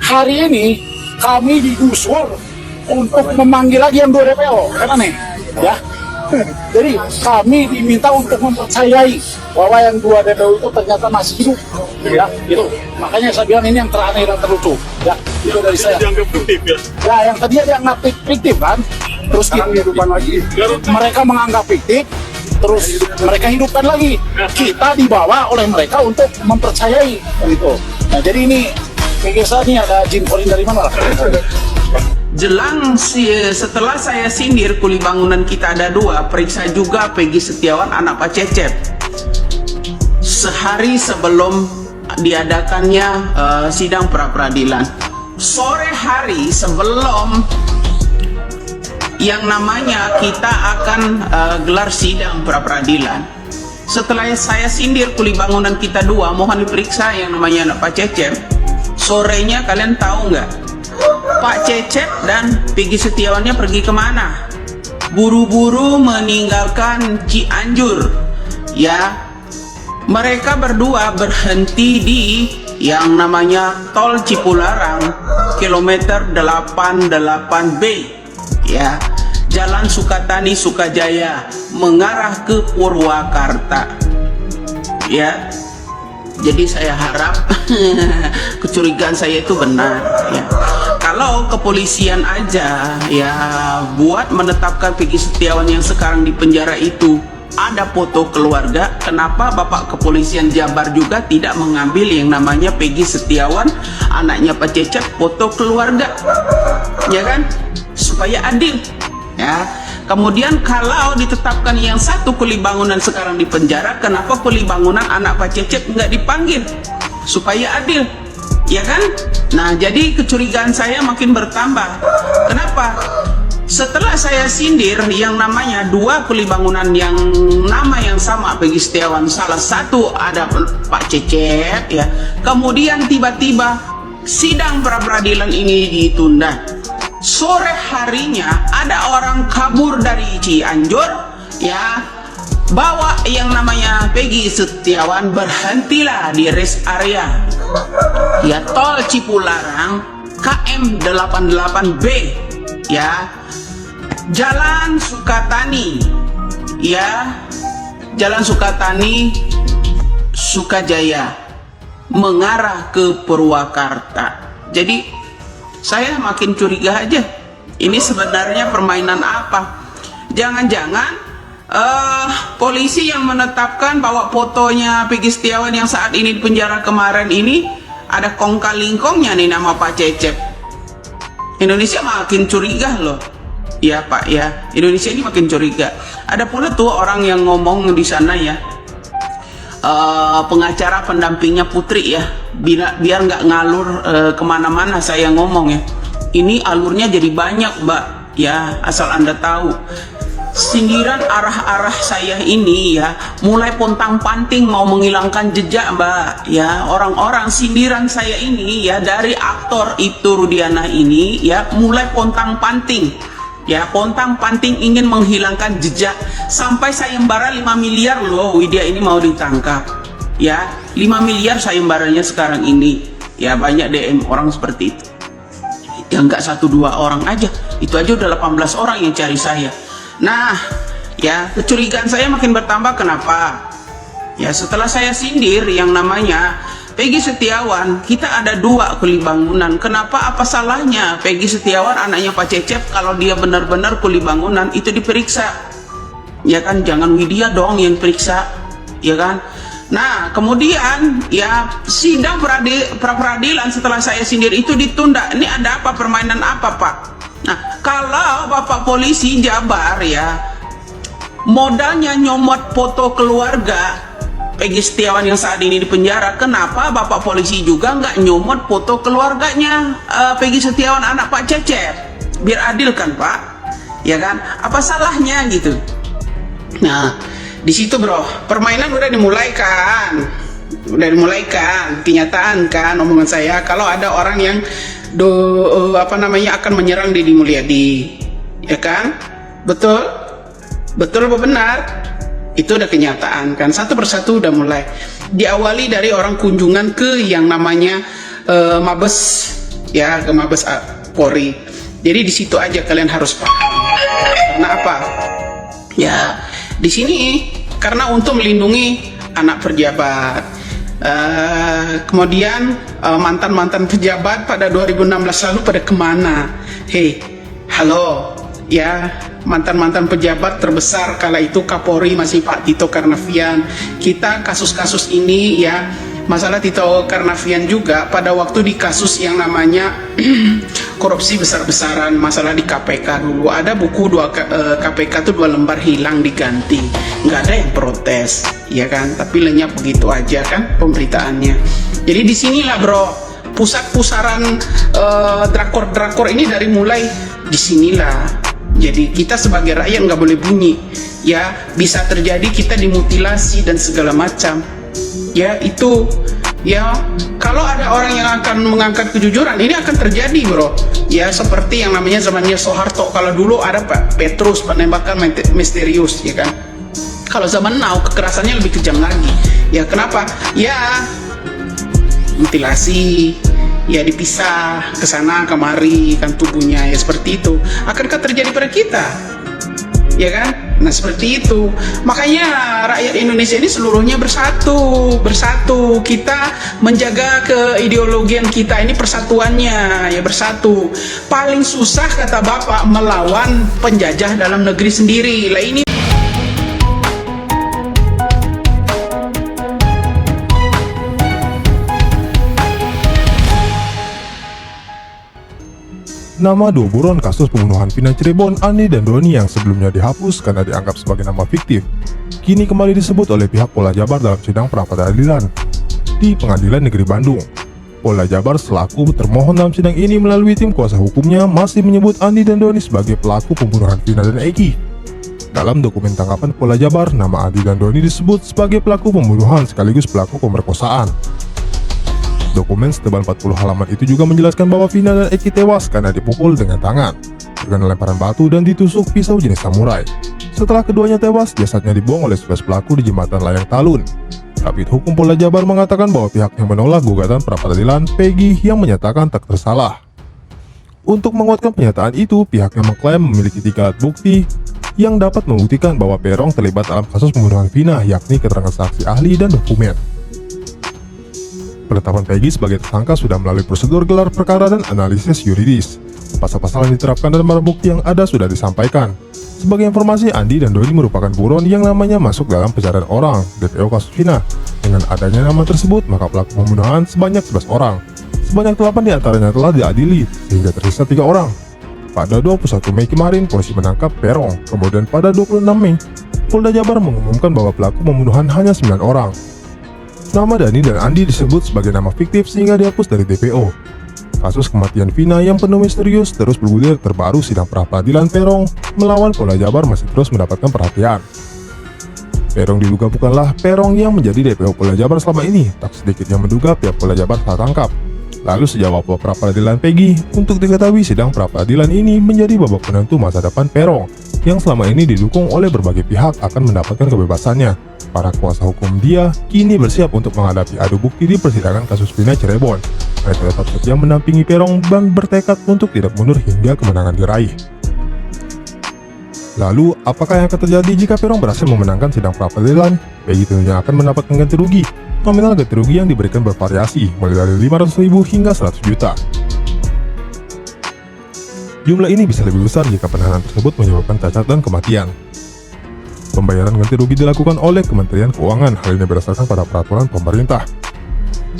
hari ini kami digusur untuk memanggil lagi yang 2 DPO, kan aneh, ya. Jadi kami diminta untuk mempercayai bahwa yang 2 DPO itu ternyata masih hidup, ya. Itu makanya saya bilang ini yang teraneh dan terlucu, ya. Itu dari saya. Dianggap fiktif ya. Ya, yang tadinya dianggap fiktif kan, terus kehidupan lagi. Mereka menganggap fiktif, terus mereka hidupkan lagi. Kita dibawa oleh mereka untuk mempercayai, gitu. Nah, jadi ini pikir saya ini ada jin korin dari mana lah. Setelah saya sindir kuli bangunan kita ada 2, periksa juga Peggy Setiawan anak Pak Cecep. Sehari sebelum diadakannya sidang pra-peradilan, sore hari sebelum yang namanya kita akan gelar sidang pra-peradilan, setelah saya sindir kuli bangunan kita 2 mohon diperiksa yang namanya anak Pak Cecep, sorenya kalian tahu nggak? Pak Cecep dan Peggy Setiawannya pergi kemana? Buru-buru meninggalkan Cianjur, ya. Mereka berdua berhenti di yang namanya tol Cipularang kilometer 88B, ya, Jalan Sukatani Sukajaya mengarah ke Purwakarta, ya. Jadi saya harap kecurigaan saya itu benar, ya. Kalau kepolisian aja ya buat menetapkan Peggy Setiawan yang sekarang di penjara itu ada foto keluarga, kenapa Bapak Kepolisian Jabar juga tidak mengambil yang namanya Peggy Setiawan anaknya Pak Cecep foto keluarga, ya kan, supaya adil, ya. Kemudian kalau ditetapkan yang satu kuli bangunan sekarang di penjara, kenapa kuli bangunan anak Pak Cecep nggak dipanggil supaya adil, ya kan? Nah, jadi kecurigaan saya makin bertambah. Kenapa? Setelah saya sindir yang namanya 2 kuli bangunan yang nama yang sama Peggy Setiawan, salah satu ada Pak Cecep, ya. Kemudian tiba-tiba sidang pra-peradilan ini ditunda. Sore harinya ada orang kabur dari Cianjur, ya, bawa yang namanya Peggy Setiawan, berhentilah di rest area, ya, tol Cipularang KM 88B, ya, Jalan Sukatani, ya, Jalan Sukatani Sukajaya mengarah ke Purwakarta. Jadi saya makin curiga aja, ini sebenarnya permainan apa? Jangan-jangan polisi yang menetapkan bahwa fotonya Peggy Setiawan yang saat ini di penjara kemarin ini ada kongkal-lingkongnya nih nama Pak Cecep. Indonesia makin curiga loh, ya Pak, ya. Indonesia ini makin curiga. Ada pula tuh orang yang ngomong di sana, ya, pengacara pendampingnya Putri, ya, biar nggak ngalur kemana-mana saya ngomong, ya. Ini alurnya jadi banyak, Mbak, ya, asal Anda tahu. Sindiran arah-arah saya ini, ya, mulai pontang-panting mau menghilangkan jejak, Mbak, ya. Orang-orang sindiran saya ini, ya, dari aktor Ibtu Rudiana ini, ya, mulai pontang-panting, ya, pontang-panting ingin menghilangkan jejak. Sampai sayembara 5 miliar loh Widya ini mau ditangkap, ya. 5 miliar sayembaranya sekarang ini, ya. Banyak DM orang seperti itu, ya, nggak 1-2 orang aja, itu aja udah 18 orang yang cari saya. Nah, ya, kecurigaan saya makin bertambah. Kenapa? Ya, setelah saya sindir yang namanya Peggy Setiawan, kita ada 2 kuli bangunan. Kenapa? Apa salahnya Peggy Setiawan anaknya Pak Cecep kalau dia benar-benar kuli bangunan itu diperiksa, ya kan? Jangan Widya dong yang periksa, ya kan? Nah, kemudian, ya, sidang pra-peradilan setelah saya sindir itu ditunda. Ini ada apa, permainan apa, Pak? Nah, kalau Bapak Polisi Jabar, ya, modalnya nyomot foto keluarga Peggy Setiawan yang saat ini di penjara, kenapa Bapak Polisi juga nggak nyomot foto keluarganya Peggy Setiawan anak Pak Cecep? Biar adil kan, Pak? Ya kan? Apa salahnya gitu? Nah, di situ, bro, permainan udah dimulaikan. Kenyataan kan omongan saya kalau ada orang yang akan menyerang Deddy Mulyadi, ya kan? Betul apa benar? Itu udah kenyataan kan, satu persatu udah mulai. Diawali dari orang kunjungan ke yang namanya Mabes ya ke Mabes Polri. Jadi di situ aja kalian harus paham. Karena apa? Ya di sini karena untuk melindungi anak pejabat. Kemudian mantan-mantan pejabat pada 2016 lalu pada kemana? Hei, halo, ya mantan-mantan pejabat terbesar kala itu Kapolri masih Pak Tito Karnavian. Kita kasus-kasus ini ya, masalah Tito Karnavian juga pada waktu di kasus yang namanya korupsi besar-besaran, masalah di KPK dulu ada buku KPK tuh 2 lembar hilang diganti, nggak ada yang protes, ya kan? Tapi lenyap begitu aja kan pemberitaannya. Jadi disinilah bro, pusat-pusaran drakor-drakor ini dari mulai disinilah. Jadi kita sebagai rakyat nggak boleh bunyi, ya bisa terjadi kita dimutilasi dan segala macam. Ya itu, ya kalau ada orang yang akan mengangkat kejujuran ini akan terjadi bro. Ya seperti yang namanya zamannya Soeharto. Kalau dulu ada Pak Petrus, penembakan misterius, ya kan. Kalau zaman now kekerasannya lebih kejam lagi. Ya kenapa? Ya mutilasi, ya dipisah ke sana kemari kan tubuhnya, ya seperti itu. Akankah terjadi pada kita? Ya kan? Nah seperti itu. Makanya rakyat Indonesia ini seluruhnya bersatu. Kita menjaga keideologian kita ini, persatuannya, ya bersatu. Paling susah kata Bapak melawan penjajah dalam negeri sendiri. Lah ini Nama 2 buron kasus pembunuhan Vina Cirebon, Andi dan Doni yang sebelumnya dihapus karena dianggap sebagai nama fiktif, kini kembali disebut oleh pihak Polda Jabar dalam sidang pra-peradilan di Pengadilan Negeri Bandung. Polda Jabar selaku termohon dalam sidang ini melalui tim kuasa hukumnya masih menyebut Andi dan Doni sebagai pelaku pembunuhan Vina dan Eki. Dalam dokumen tanggapan Polda Jabar, nama Andi dan Doni disebut sebagai pelaku pembunuhan sekaligus pelaku pemerkosaan. Dokumen setebal 40 halaman itu juga menjelaskan bahwa Vina dan Eki tewas karena dipukul dengan tangan, dengan lemparan batu dan ditusuk pisau jenis samurai. Setelah keduanya tewas, jasadnya dibuang oleh 11 pelaku di jembatan Layang Talun. Kabid Hukum Polda Jabar mengatakan bahwa pihaknya menolak gugatan pra-peradilan Peggy yang menyatakan tak bersalah. Untuk menguatkan pernyataan itu, pihaknya mengklaim memiliki 3 alat bukti yang dapat membuktikan bahwa Peron terlibat dalam kasus pembunuhan Vina, yakni keterangan saksi ahli dan dokumen. Penetapan Peggy sebagai tersangka sudah melalui prosedur gelar perkara dan analisis yuridis. Pasal-pasal yang diterapkan dan barang bukti yang ada sudah disampaikan. Sebagai informasi, Andi dan Doni merupakan buron yang namanya masuk dalam pencarian orang DPO kasus Vina. Dengan adanya nama tersebut, maka pelaku pembunuhan sebanyak 11 orang. Sebanyak 8 diantaranya telah diadili, sehingga tersisa 3 orang. Pada 21 Mei kemarin, polisi menangkap Peron. Kemudian pada 26 Mei, Polda Jabar mengumumkan bahwa pelaku pembunuhan hanya 9 orang. Nama Dani dan Andi disebut sebagai nama fiktif sehingga dihapus dari DPO. Kasus kematian Vina yang penuh misterius terus bergulir. Terbaru sidang pra-peradilan Peron melawan Polda Jabar masih terus mendapatkan perhatian. Peron diduga bukanlah Peron yang menjadi DPO Polda Jabar selama ini. Tak sedikit yang menduga pihak Polda Jabar salah tangkap. Lalu sejak pra-peradilan Peggy, untuk diketahui sidang pra-peradilan ini menjadi babak penentu masa depan Peron yang selama ini didukung oleh berbagai pihak akan mendapatkan kebebasannya. Para kuasa hukum dia kini bersiap untuk menghadapi adu bukti di persidangan kasus Vina Cirebon. Mereka tetap setia mendampingi Peron dan bertekad untuk tidak mundur hingga kemenangan diraih. Lalu, apakah yang akan terjadi jika Peron berhasil memenangkan sidang pra-peradilan? Peggy tentunya akan mendapatkan ganti rugi. Nominal ganti rugi yang diberikan bervariasi, mulai dari 500.000 hingga 100 juta. Jumlah ini bisa lebih besar jika penahanan tersebut menyebabkan cacat dan kematian. Pembayaran ganti rugi dilakukan oleh Kementerian Keuangan. Hal ini berdasarkan pada peraturan pemerintah.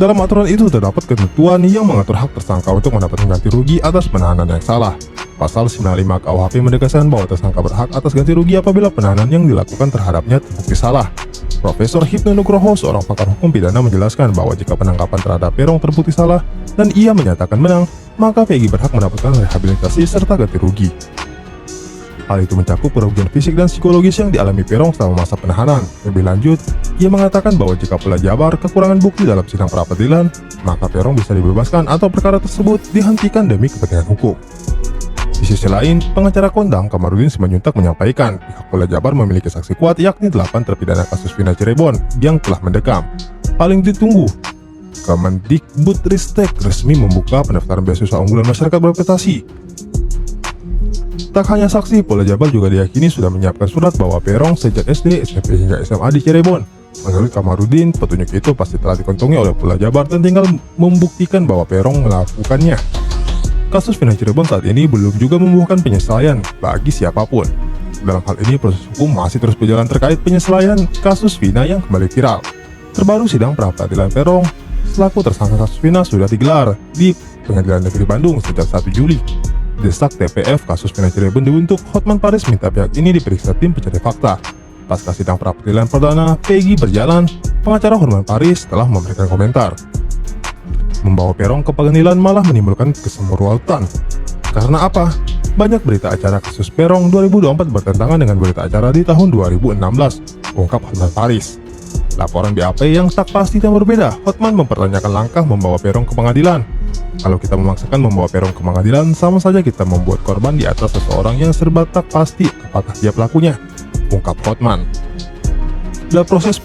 Dalam aturan itu terdapat ketentuan yang mengatur hak tersangka untuk mendapatkan ganti rugi atas penahanan yang salah. Pasal 95 KUHP menegaskan bahwa tersangka berhak atas ganti rugi apabila penahanan yang dilakukan terhadapnya terbukti salah. Profesor Hipnu Nugroho, seorang pakar hukum pidana, menjelaskan bahwa jika penangkapan terhadap Peron terbukti salah dan ia menyatakan menang, maka Peggy berhak mendapatkan rehabilitasi serta ganti rugi. Hal itu mencakup kerugian fisik dan psikologis yang dialami Peron selama masa penahanan. Lebih lanjut, ia mengatakan bahwa jika Polda Jabar kekurangan bukti dalam sidang pra-peradilan, maka Peron bisa dibebaskan atau perkara tersebut dihentikan demi kepentingan hukum. Di sisi lain, pengacara kondang Kamarudin Simanjuntak menyampaikan pihak Polda Jabar memiliki saksi kuat yakni 8 terpidana kasus Vina Cirebon yang telah mendekam. Paling ditunggu Kemendikbudristek resmi membuka pendaftaran beasiswa unggulan masyarakat berprestasi. Tak hanya saksi, Polda Jabar juga diyakini sudah menyiapkan surat bawa Peron sejak SD, SMP hingga SMA di Cirebon. Menurut Kamarudin, petunjuk itu pasti telah dikantongi oleh Polda Jabar dan tinggal membuktikan bahwa Peron melakukannya. Kasus Vina Cirebon saat ini belum juga membuahkan penyesuaian bagi siapapun. Dalam hal ini, proses hukum masih terus berjalan terkait penyesuaian kasus Vina yang kembali viral. Terbaru sidang pra-peradilan Peron selaku tersangka kasus Vina sudah digelar di Pengadilan Negeri Bandung sejak 1 Juli. Desak TPF kasus Vina Cirebon dibentuk, Hotman Paris minta pihak ini diperiksa tim pencari fakta. Pasca sidang pra-peradilan perdana Peggy berjalan, pengacara Hotman Paris telah memberikan komentar. Membawa Peron ke pengadilan malah menimbulkan kesemrawutan. Karena apa? Banyak berita acara kasus Peron 2024 bertentangan dengan berita acara di tahun 2016, ungkap Hotman Paris. Laporan BAP yang tak pasti dan berbeda, Hotman mempertanyakan langkah membawa Peron ke pengadilan. Kalau kita memaksakan membawa Peron ke pengadilan, sama saja kita membuat korban di atas seseorang yang serba tak pasti apakah dia pelakunya, ungkap Hotman. Dalam proses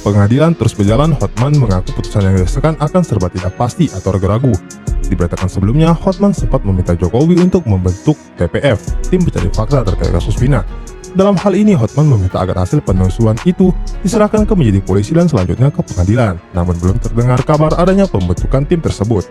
pengadilan terus berjalan, Hotman mengaku putusan yang didasarkan akan serba tidak pasti atau ragu-ragu. Diberitakan sebelumnya, Hotman sempat meminta Jokowi untuk membentuk TPF, tim pencari fakta terkait kasus Vina. Dalam hal ini, Hotman meminta agar hasil penelusuran itu diserahkan ke penyidik polisi dan selanjutnya ke pengadilan. Namun belum terdengar kabar adanya pembentukan tim tersebut.